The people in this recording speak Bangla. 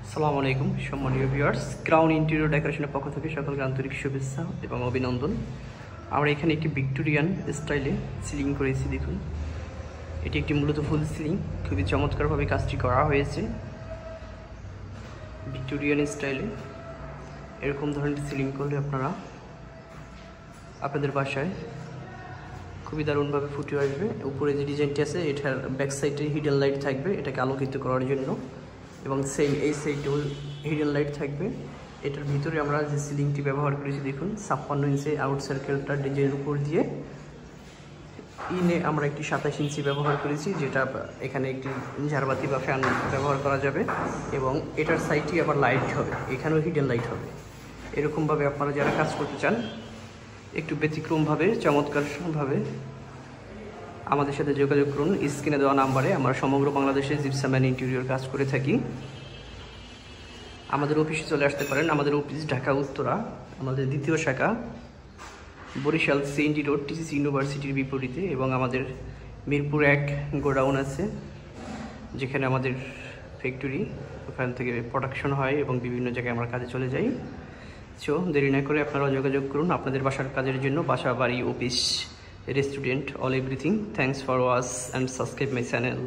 আসসালামু আলাইকুম সম্মানীয় ভিউয়ার্স, ক্রাউন ইন্টেরিয়র ডেকোরেশনের পক্ষ থেকে সকলকে আন্তরিক শুভেচ্ছা এবং অভিনন্দন। আমরা এখানে একটি ভিক্টোরিয়ান স্টাইলে সিলিং করেছি। দেখুন, এটি একটি মূলত ফুল সিলিং, খুবই চমৎকারভাবে কাজটি করা হয়েছে। ভিক্টোরিয়ান স্টাইলে এরকম ধরনের সিলিং করলে আপনারা আপনাদের বাসায় খুবই দারুণভাবে ফুটে আসবে। উপরে যে ডিজাইনটি আছে এটার ব্যাক সাইডে হিডেন লাইট থাকবে এটাকে আলোকিত করার জন্য, এবং সেম এই সাইডেও হিডেন লাইট থাকবে। এটার ভিতরে আমরা যে সিলিংটি ব্যবহার করেছি দেখুন, 56 ইঞ্চি আউট সার্কেলটা ডিজাইনের উপর দিয়ে ইনে আমরা একটি 27 ইঞ্চি ব্যবহার করেছি, যেটা এখানে একটি ঝাড়বাতি বা ফ্যান ব্যবহার করা যাবে। এবং এটার সাইডটি আবার লাইট হবে, এখানেও হিডেন লাইট হবে। এরকমভাবে আপনারা যারা কাজ করতে চান একটু ব্যতিক্রমভাবে চমৎকারভাবে আমাদের সাথে যোগাযোগ করুন। স্ক্রিনে দেওয়া নাম্বারে আমরা সমগ্র বাংলাদেশে জিপসাম অ্যান্ড ইন্টেরিয়র কাজ করে থাকি। আমাদের অফিসে চলে আসতে পারেন। আমাদের অফিস ঢাকা উত্তরা, আমাদের দ্বিতীয় শাখা বরিশাল সিএনজি রোড টিসিসি ইউনিভার্সিটির বিপরীতে, এবং আমাদের মিরপুর 1 গোডাউন আছে যেখানে আমাদের ফ্যাক্টরি, ওখান থেকে প্রোডাকশন হয় এবং বিভিন্ন জায়গায় আমরা কাজে চলে যাই। সো দেরি না করে আপনারা যোগাযোগ করুন আপনাদের বাসার কাজের জন্য। বাসা, বাড়ি, office, restaurant, all everything. Thanks for watch and subscribe my channel.